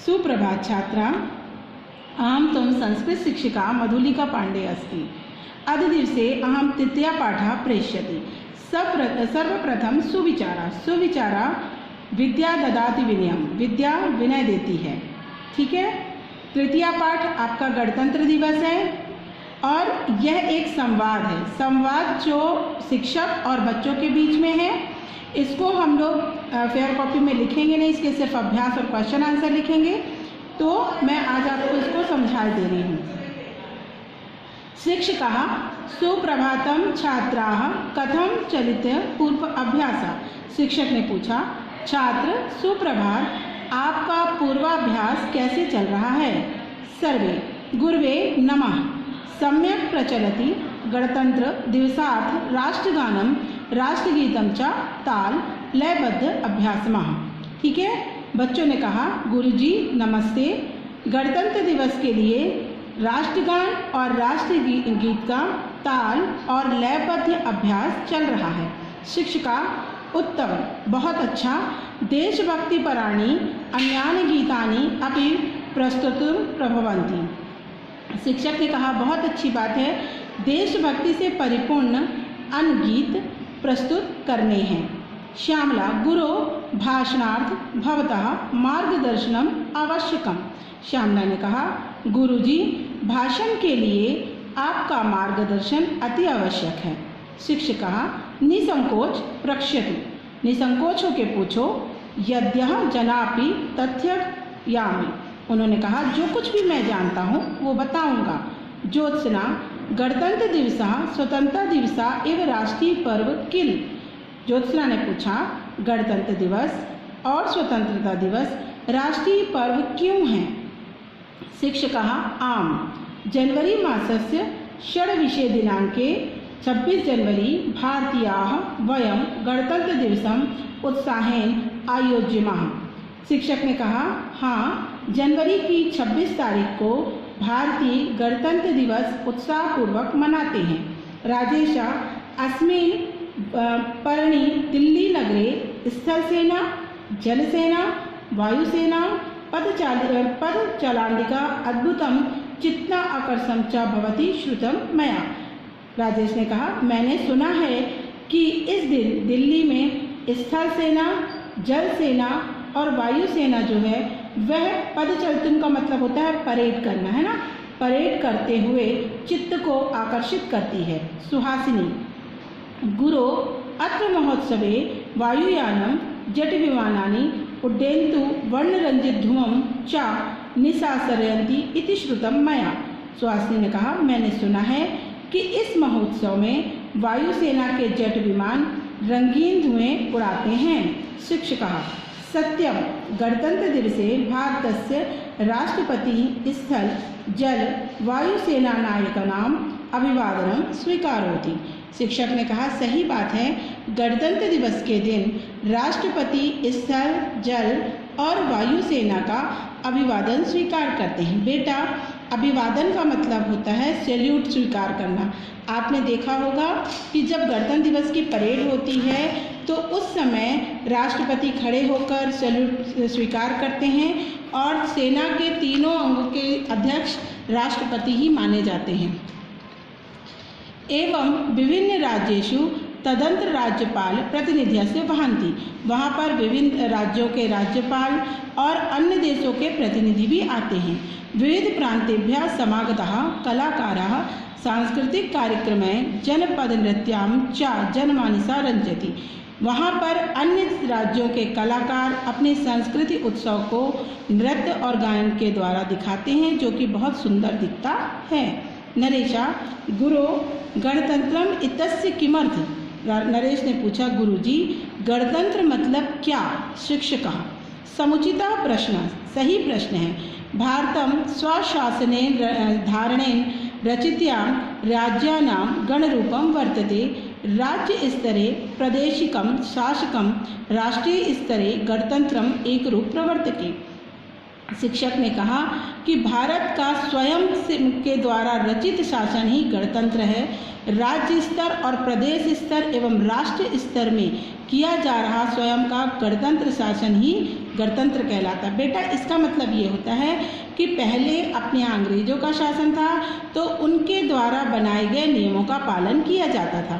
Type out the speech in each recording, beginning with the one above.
सुप्रभात छात्रा। अहं त्वं संस्कृतशिक्षिका मधुलिका पाण्डे अस्ति। अद्य दिवसे अहं तृतीयपाठः प्रेष्यति। सर्वप्रथम सुविचारा विद्या ददाति विनयम, विद्या विनय देती है। ठीक है। तृतीय पाठ आपका गणतंत्र दिवस है और यह एक संवाद है। संवाद जो शिक्षक और बच्चों के बीच में है, इसको हम लोग फेयर कॉपी में लिखेंगे नहीं, इसके सिर्फ अभ्यास और क्वेश्चन आंसर लिखेंगे। तो मैं आज आपको इसको समझा दे रही हूँ। शिक्षकः सुप्रभातम छात्राः कथं चलित पूर्व अभ्यास। शिक्षक ने पूछा, छात्र सुप्रभात, आपका पूर्वाभ्यास कैसे चल रहा है। सर्वे गुरवे नमः सम्यक प्रचलति। गणतंत्र दिवसार्थ राष्ट्रगानम राष्ट्रगीतम च ताल लयबद्ध अभ्यासमः। ठीक है। बच्चों ने कहा, गुरुजी नमस्ते, गणतंत्र दिवस के लिए राष्ट्रगान और राष्ट्रगीत का ताल और लयबद्ध अभ्यास चल रहा है। शिक्षिका, उत्तम, बहुत अच्छा। देशभक्ति पराणि अन्यानि गीतानि अपि प्रस्तुतुं प्रभवन्ति। शिक्षक ने कहा, बहुत अच्छी बात है, देशभक्ति से परिपूर्ण अन्य गीत प्रस्तुत करने हैं। श्यामला, गुरु भाषणार्थ भवतः मार्गदर्शनम आवश्यकम। श्यामला ने कहा, गुरुजी भाषण के लिए आपका मार्गदर्शन अति आवश्यक है। शिक्षिका निसंकोच प्रक्ष्यतु, निसंकोच होकर पूछो। यद्यः जनापि तथ्ययामि, उन्होंने कहा, जो कुछ भी मैं जानता हूँ वो बताऊंगा। ज्योत्सना, गणतंत्र दिवसः स्वतंत्रता दिवसा एवं राष्ट्रीय पर्व किल। ज्योत्सना ने पूछा, गणतंत्र दिवस और स्वतंत्रता दिवस राष्ट्रीय पर्व क्यों हैं। शिक्षकः आम जनवरी मासस्य षड्विंशे दिनांके 26 जनवरी भारतीयाः वयं गणतंत्र दिवसम् उत्साहेन आयोज्यमाः। शिक्षक ने कहा, हाँ, जनवरी की 26 तारीख को भारतीय गणतंत्र दिवस उत्साहपूर्वक मनाते हैं। राजेश, अस्मिन् पर्वणि दिल्ली नगरे स्थलसेना, जलसेना, वायुसेना, पदचालानिका अद्भुतम चित्ता आकर्षण च भवति श्रुतम मया। राजेश ने कहा, मैंने सुना है कि इस दिन दिल्ली में स्थल सेना, जल सेना और वायुसेना जो है वह पदचलतुम का मतलब होता है परेड करना, है ना। परेड करते हुए चित्त को आकर्षित करती है। सुहासिनी, गुरो अत्र महोत्सवे वायुयानम जेट विमानानि उड्डयन्तु वर्णरंजित धूमं च निसासरयन्ति इति श्रुतम मया। सुहासिनी ने कहा, मैंने सुना है कि इस महोत्सव में वायुसेना के जेट विमान रंगीन धुएं उड़ाते हैं। शिक्षकः सत्यम, गणतंत्र दिवसे भारतस्य राष्ट्रपति स्थल जल वायुसेना नायकानां अभिवादनं स्वीकरोति। शिक्षक ने कहा, सही बात है, गणतंत्र दिवस के दिन राष्ट्रपति स्थल जल और वायुसेना का अभिवादन स्वीकार करते हैं। बेटा, अभिवादन का मतलब होता है सैल्यूट स्वीकार करना। आपने देखा होगा कि जब गणतंत्र दिवस की परेड होती है तो उस समय राष्ट्रपति खड़े होकर सैल्यूट स्वीकार करते हैं और सेना के तीनों अंगों के अध्यक्ष राष्ट्रपति ही माने जाते हैं। एवं विभिन्न राज्येषु तदंत्र राज्यपाल प्रतिनिधिस्य वहन्ति, वहाँ पर विभिन्न राज्यों के राज्यपाल और अन्य देशों के प्रतिनिधि भी आते हैं। विविध प्रांतेभ्यः समागताः कलाकाराः सांस्कृतिक कार्यक्रमें जनपद नृत्यां च जनमानसा रंजति। वहाँ पर अन्य राज्यों के कलाकार अपने सांस्कृतिक उत्सव को नृत्य और गायन के द्वारा दिखाते हैं, जो कि बहुत सुंदर दिखता है। नरेशा, गुरु गणतंत्रम इत्यस्य किमर्थ। नरेश ने पूछा, गुरुजी गणतंत्र मतलब क्या। शिक्षकः समुचिता प्रश्न, सही प्रश्न है। भारतम स्वशासनेन धारणेन रचित्यां राज्यानां गणरूपं वर्तते। राज्य स्तरे प्रादेशिकं शासकं, राष्ट्रीय स्तरे गणतंत्रम एक रूप प्रवर्तते। शिक्षक ने कहा कि भारत का स्वयं के द्वारा रचित शासन ही गणतंत्र है। राज्य स्तर और प्रदेश स्तर एवं राष्ट्र स्तर में किया जा रहा स्वयं का गणतंत्र शासन ही गणतंत्र कहलाता है। बेटा इसका मतलब ये होता है कि पहले अपने यहाँ अंग्रेजों का शासन था तो उनके द्वारा बनाए गए नियमों का पालन किया जाता था,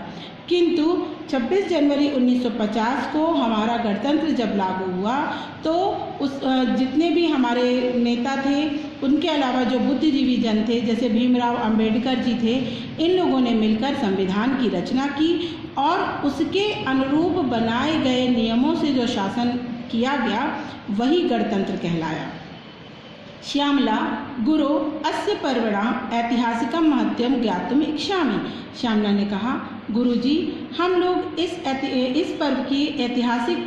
किंतु 26 जनवरी 1950 को हमारा गणतंत्र जब लागू हुआ तो उस जितने भी हमारे नेता थे उनके अलावा जो बुद्धिजीवी जन थे जैसे भीमराव अंबेडकर जी थे, इन लोगों ने मिलकर संविधान की रचना की और उसके अनुरूप बनाए गए नियमों से जो शासन किया गया वही गणतंत्र कहलाया। श्यामला गुरु अस्य पर्वणा ऐतिहासिकं महत्वं ज्ञातुम् इच्छामि। श्यामला ने कहा, गुरुजी हम लोग इस पर्व की ऐतिहासिक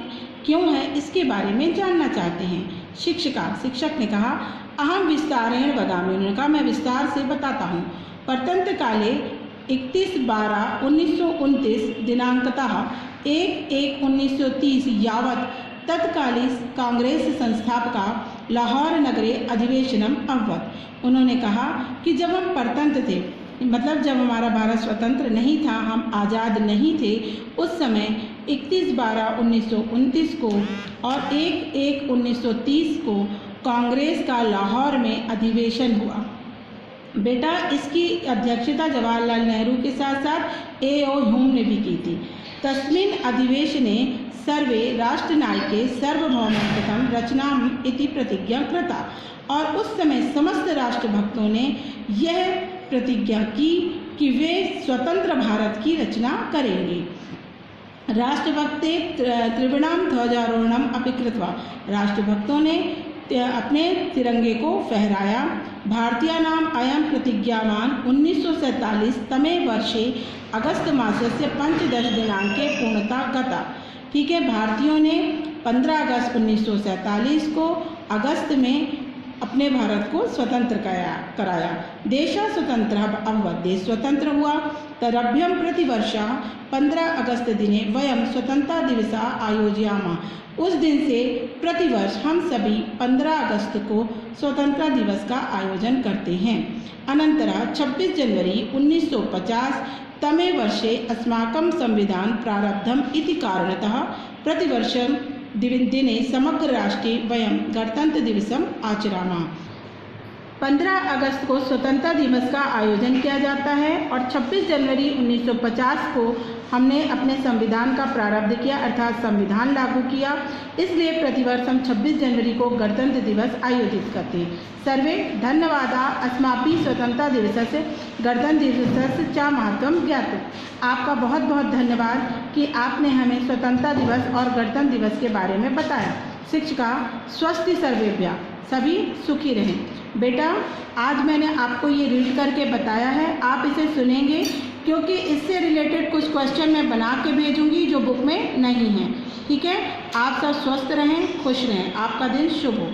क्यों है इसके बारे में जानना चाहते हैं। शिक्षक ने कहा, अहम विस्तारेण वदामि। उन्होंने कहा मैं विस्तार से बताता हूँ। परतंत्र काले 31/12/1929 दिनांकतः 1/1/1930 यावत् तत्कालीन कांग्रेस संस्थापका लाहौर नगरे अधिवेशनम अभवत्। उन्होंने कहा कि जब हम परतंत्र थे, मतलब जब हमारा भारत स्वतंत्र नहीं था, हम आज़ाद नहीं थे, उस समय 31/12/1929 को और 1/1/1930 को कांग्रेस का लाहौर में अधिवेशन हुआ। बेटा इसकी अध्यक्षता जवाहरलाल नेहरू के साथ साथ A.O. ह्यूम ने भी की थी। तस्मिन् अधिवेशने सर्वे राष्ट्रनायके सार्वभौमत्वं रचनाम् इति प्रतिज्ञा कृता। और उस समय समस्त राष्ट्रभक्तों ने यह प्रतिज्ञा की कि वे स्वतंत्र भारत की रचना करेंगे। राष्ट्रभक्ते त्रिवर्णां ध्वजारोहणम् अपि कृत्वा। राष्ट्रभक्तों ने अपने तिरंगे को फहराया। भारतीयानाम् अयं प्रतिज्ञावान् 1947 तमे वर्षे अगस्त मासस्य 15 दिनांके पूर्णता गता। ठीक है, भारतीयों ने 15 अगस्त 1947 को अगस्त में अपने भारत को स्वतंत्र कराया। देशः स्वतंत्रः अभवत्। देश स्वतंत्र हुआ। तरभ्यं प्रतिवर्षः 15 अगस्त दिने वयं स्वतंत्रता दिवसः आयोजयामः। उस दिन से प्रतिवर्ष हम सभी 15 अगस्त को स्वतंत्रता दिवस का आयोजन करते हैं। अनन्तरं 26 जनवरी 1950 तमे वर्षे अस्माकं संविधान प्रारब्धम् इति कारणतः प्रतिवर्षं दिने समग्र राष्ट्रे वयं गणतंत्र दिवसम् आचरामः। 15 अगस्त को स्वतंत्रता दिवस का आयोजन किया जाता है और 26 जनवरी 1950 को हमने अपने संविधान का प्रारब्ध किया, अर्थात संविधान लागू किया। इसलिए प्रतिवर्ष हम 26 जनवरी को गणतंत्र दिवस आयोजित करते हैं। सर्वे धन्यवादाः। अस्माभिः स्वतंत्रता दिवसस्य गणतंत्र दिवसस्य च महत्वं ज्ञातम्। आपका बहुत बहुत धन्यवाद कि आपने हमें स्वतंत्रता दिवस और गणतंत्र दिवस के बारे में बताया। शिक्षिका स्वस्ति सर्वेभ्यः। सभी सुखी रहें। बेटा आज मैंने आपको ये रीड करके बताया है, आप इसे सुनेंगे क्योंकि इससे रिलेटेड कुछ क्वेश्चन मैं बना के भेजूंगी जो बुक में नहीं है। ठीक है, आप सब स्वस्थ रहें, खुश रहें। आपका दिन शुभ हो।